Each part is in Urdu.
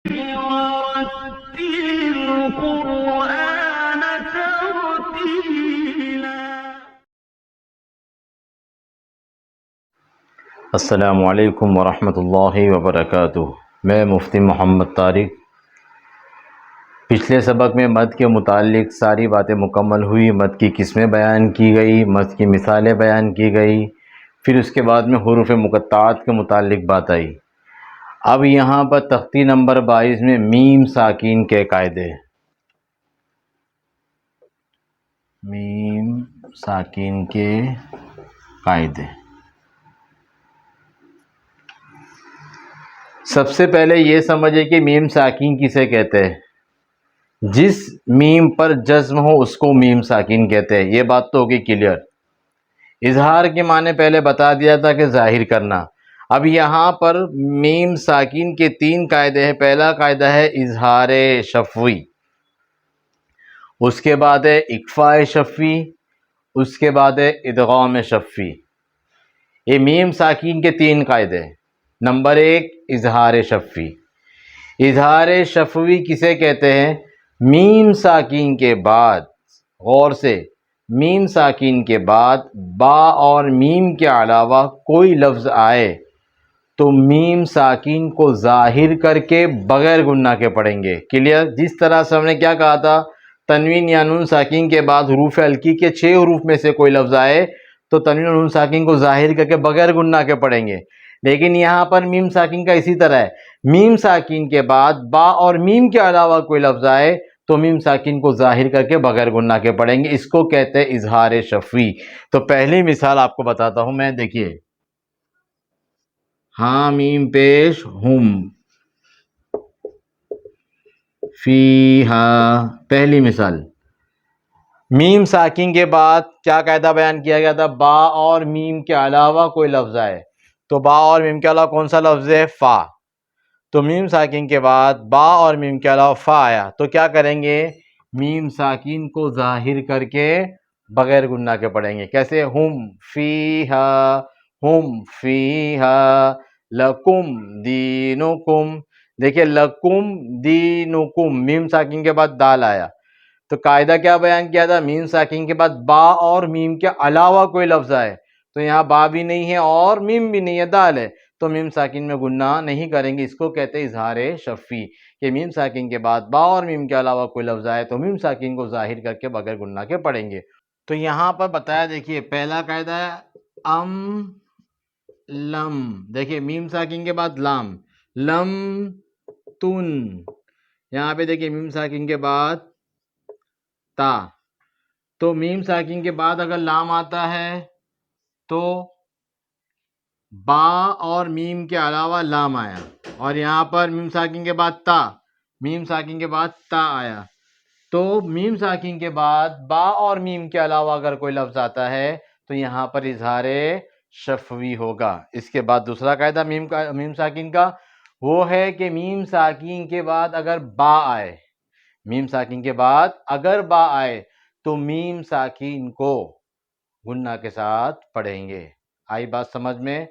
ورتل القرآن ترتيلا. السلام علیکم ورحمۃ اللہ وبرکاتہ۔ میں مفتی محمد طارق۔ پچھلے سبق میں مد کے متعلق ساری باتیں مکمل ہوئی، مد کی قسمیں بیان کی گئی، مد کی مثالیں بیان کی گئی، پھر اس کے بعد میں حروف مقطعات کے متعلق بات آئی۔ اب یہاں پر تختی نمبر 22 میں میم ساکین کے قاعدے، میم ساکین کے قاعدے۔ سب سے پہلے یہ سمجھے کہ میم ساکین کسے کہتے ہیں؟ جس میم پر جزم ہو اس کو میم ساکین کہتے ہیں۔ یہ بات تو ہوگی کلیئر۔ اظہار کے معنی پہلے بتا دیا تھا کہ ظاہر کرنا۔ اب یہاں پر میم ساکین کے 3 قاعدے ہیں۔ پہلا قاعدہ ہے اظہار شفوی، اس کے بعد ہے اخفاء شفوی، اس کے بعد ہے ادغام شفوی۔ یہ میم ساکین کے 3 قاعدے ہیں۔ نمبر 1 اظہار شفوی۔ اظہار شفوی کسے کہتے ہیں؟ میم ساکین کے بعد، غور سے، میم ساکین کے بعد با اور میم کے علاوہ کوئی لفظ آئے تو میم ساکین کو ظاہر کر کے بغیر گناہ کے پڑھیں گے۔ کلیئر؟ جس طرح سے ہم نے کیا کہا تھا، تنوین یا نون ساکین کے بعد حروف ہلکی کے 6 حروف میں سے کوئی لفظ آئے تو تنوین اور نون ساکین کو ظاہر کر کے بغیر گناہ کے پڑھیں گے۔ لیکن یہاں پر میم ساکین کا اسی طرح ہے، میم ساکین کے بعد با اور میم کے علاوہ کوئی لفظ آئے تو میم ساکین کو ظاہر کر کے بغیر گناہ کے پڑھیں گے۔ اس کو کہتے ہیں اظہار شفوی۔ تو پہلی مثال آپ کو بتاتا ہوں میں، دیکھیے، ہاں میم پیش ہم، فیہا، پہلی مثال۔ میم ساکین کے بعد کیا قاعدہ بیان کیا گیا تھا؟ با اور میم کے علاوہ کوئی لفظ آئے تو با اور میم کے علاوہ کون سا لفظ ہے؟ فا۔ تو میم ساکین کے بعد با اور میم کے علاوہ فا آیا تو کیا کریں گے؟ میم ساکین کو ظاہر کر کے بغیر گناہ کے پڑھیں گے۔ کیسے؟ ہم فیہا، ہم فیہا، لکم دینکم۔ دیکھیں، لکم دینکم، میم ساکین کے بعد دال آیا تو قاعدہ کیا بیان کیا تھا؟ میم ساکین کے بعد با اور میم کے علاوہ کوئی لفظ آئے تو یہاں با بھی نہیں ہے اور میم بھی نہیں ہے، دال ہے، تو میم ساکین میں گناہ نہیں کریں گے۔ اس کو کہتے ہیں اظہار شفوی، کہ میم ساکین کے بعد با اور میم کے علاوہ کوئی لفظ آئے تو میم ساکین کو ظاہر کر کے بغیر گناہ کے پڑھیں گے۔ تو یہاں پر بتایا، دیکھیے، پہلا قاعدہ ہے ام لم، دیکھیے میم ساکین کے بعد لام، لم تن، یہاں پہ دیکھیے میم ساکین کے بعد تا، تو میم ساکین کے بعد اگر لام آتا ہے تو با اور میم کے علاوہ لام آیا، اور یہاں پر میم ساکین کے بعد تا، میم ساکین کے بعد تا آیا، تو میم ساکین کے بعد با اور میم کے علاوہ اگر کوئی لفظ آتا ہے تو یہاں پر اظہار شفوی ہوگا۔ اس کے بعد دوسرا قاعدہ میم ساکین کا وہ ہے کہ میم ساکین کے بعد اگر با آئے، میم ساکین کے بعد اگر با آئے تو میم ساکین کو گناہ کے ساتھ پڑھیں گے۔ آئی بات سمجھ میں؟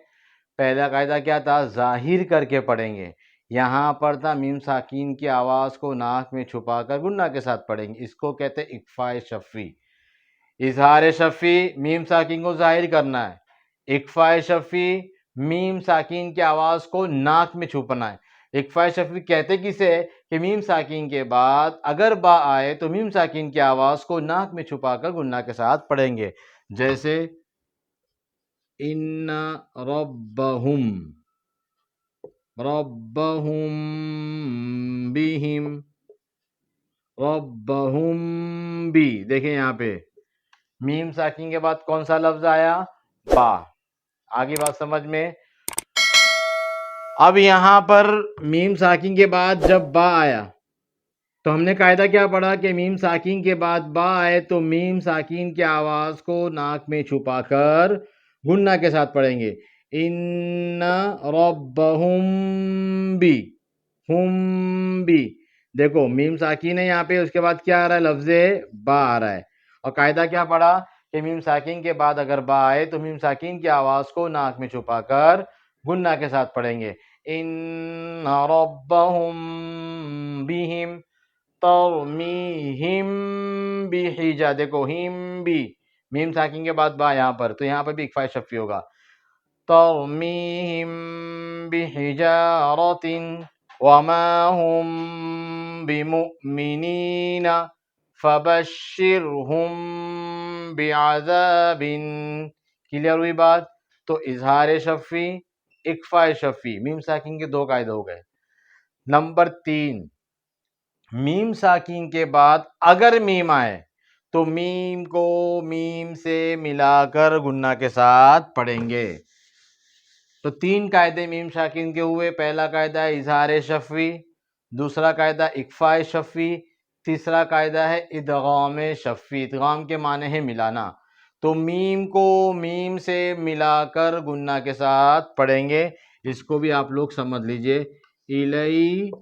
پہلا قاعدہ کیا تھا؟ ظاہر کر کے پڑھیں گے، یہاں پر تھا میم ساکین کی آواز کو ناک میں چھپا کر گناہ کے ساتھ پڑھیں گے۔ اس کو کہتے ہیں اخفاء شفوی۔ اظہار شفوی میم ساکین کو ظاہر کرنا ہے، اخفاء شفوی میم ساکین کی آواز کو ناک میں چھپنا ہے۔ اخفاء شفوی کہتے کسے؟ کہ میم ساکین کے بعد اگر با آئے تو میم ساکین کی آواز کو ناک میں چھپا کر گناہ کے ساتھ پڑھیں گے، جیسے ان ربہم، ربہم بہم، ربہم بی، دیکھیں یہاں پہ میم ساکین کے بعد کون سا لفظ آیا؟ با۔ آگے بات سمجھ میں؟ اب یہاں پر میم ساکین کے بعد جب با آیا تو ہم نے قاعدہ کیا پڑھا کہ میم ساکین کے بعد با آئے تو میم ساکین کی آواز کو ناک میں چھپا کر گناہ کے ساتھ پڑھیں گے۔ ان ربہم بی، ہم بی، دیکھو میم ساکین ہے یہاں پہ، اس کے بعد کیا آ رہا ہے؟ لفظ با آ رہا ہے، اور قاعدہ کیا پڑھا کہ میم ساکین کے بعد اگر با آئے تو میم ساکین کی آواز کو ناک میں چھپا کر گناہ کے ساتھ پڑھیں گے۔ ان ربہم بہم ترمیہم بحجا، دیکھو ہم بھی میم ساکن کے بعد با یہاں پر، تو یہاں پر بھی اکفا شفی ہوگا، ترمیہم بحجارۃ وما ہم بمؤمنین فبشرہم بعذاب، کلیئر ہوئی بات؟ تو اظہار شفی، اکفا شفی، میم ساکن کے دو قاعدے ہو گئے۔ نمبر 3، میم ساکن کے بعد اگر میم آئے تو میم کو میم سے ملا کر گنہ کے ساتھ پڑھیں گے۔ تو 3 قاعدے میم ساکن کے ہوئے، پہلا قاعدہ ہے اظہار شفی، دوسرا قاعدہ اکفا شفی، تیسرا قاعدہ ہے ادغام شفی۔ ادغام کے معنی ہے ملانا، تو میم کو میم سے ملا کر گنہ کے ساتھ پڑھیں گے، اس کو بھی آپ لوگ سمجھ لیجئے، الیکم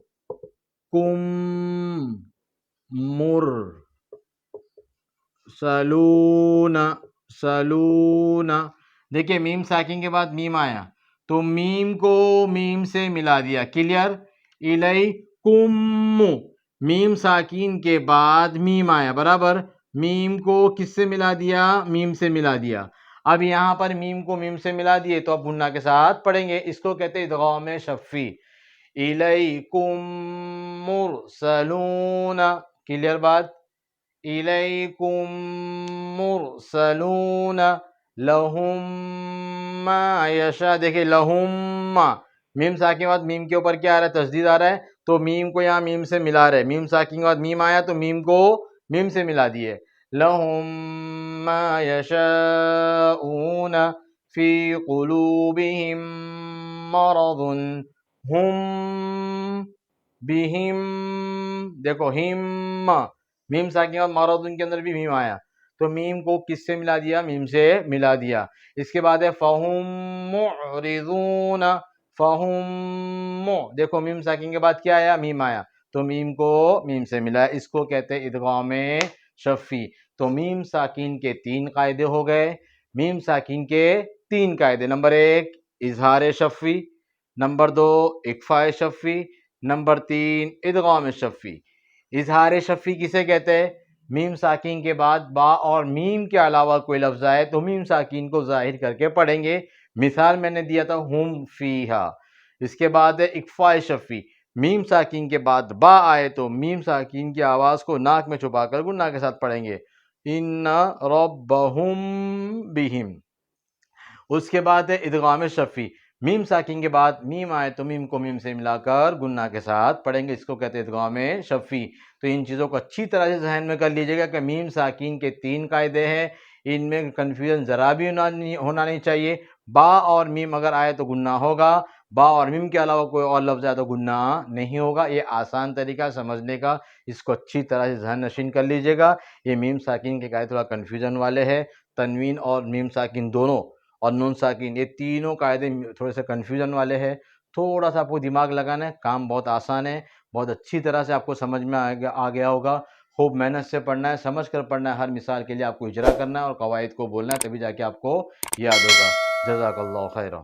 مرسلون، سلون، دیکھیں میم ساکن کے بعد میم آیا تو میم کو میم سے ملا دیا، کلیئر؟ الیکم، میم ساکن کے بعد میم آیا، برابر، میم کو کس سے ملا دیا؟ میم سے ملا دیا۔ اب یہاں پر میم کو میم سے ملا دیے تو اب گنہ کے ساتھ پڑھیں گے، اس کو کہتے ہیں ادغام شفی۔ الیکم مرسلون، کلیئر بات؟ الیکم مرسلون لہم ما یشاء، دیکھیں لہم، میم ساکن کے بعد میم کے اوپر کیا آ رہا ہے؟ تشدید آ رہا ہے، تو میم کو یہاں میم سے ملا رہے، میم ساکن کے بعد میم آیا تو میم کو میم سے ملا دیے، لہم ما یشاءون فی قلوبہم مرض ہم بہم، دیکھو ہم، میم ساکن کے بعد مرض کے اندر بھی میم آیا تو میم کو کس سے ملا دیا؟ میم سے ملا دیا۔ اس کے بعد ہے فہم معرضون، فہم، دیکھو میم ساکن کے بعد کیا آیا؟ میم آیا تو میم کو میم سے ملا، اس کو کہتے ہیں ادغام شفی۔ تو میم ساکن کے 3 قاعدے ہو گئے، میم ساکن کے 3 قاعدے، نمبر 1 اظہار شفی، نمبر 2 اکفا شفی، نمبر 3 ادغام شفی۔ اظہار شفی کسے کہتے ہیں؟ میم ساکن کے بعد با اور میم کے علاوہ کوئی لفظ آئے تو میم ساکن کو ظاہر کر کے پڑھیں گے، مثال میں نے دیا تھا ہم فیہا۔ اس کے بعد ہے اکفا شفی، میم ساکن کے بعد با آئے تو میم ساکن کی آواز کو ناک میں چھپا کر گنہ کے ساتھ پڑھیں گے، ان ربہم بہم۔ اس کے بعد ہے ادغام شفی، میم ساکن کے بعد میم آئے تو میم کو میم سے ملا کر گنہ کے ساتھ پڑھیں گے، اس کو کہتے ہیں ادغام شفی۔ تو ان چیزوں کو اچھی طرح سے ذہن میں کر لیجیے گا کہ میم ساکن کے 3 قاعدے ہیں، ان میں کنفیوژن ذرا بھی ہونا نہیں چاہیے، با اور میم اگر آئے تو گنہ ہوگا، با اور میم کے علاوہ کوئی اور لفظ آئے تو گنہ نہیں ہوگا۔ یہ آسان طریقہ سمجھنے کا، اس کو اچھی طرح سے ذہن نشین کر لیجیے گا۔ یہ میم ساکن کے قاعدے تھوڑا کنفیوژن والے ہیں، تنوین اور میم ساکن دونوں اور نون ساکن، یہ تینوں قاعدے تھوڑے سے کنفیوژن والے ہیں، تھوڑا سا آپ کو دماغ لگانا ہے، کام بہت آسان ہے، بہت اچھی طرح سے آپ کو سمجھ میں آ گیا ہوگا۔ خوب محنت سے پڑھنا ہے، سمجھ کر پڑھنا ہے، ہر مثال کے لیے آپ کو اجرا کرنا ہے اور قواعد کو بولنا ہے، تبھی جا کے آپ کو یاد ہوگا۔ جزاک اللہ خیرہ۔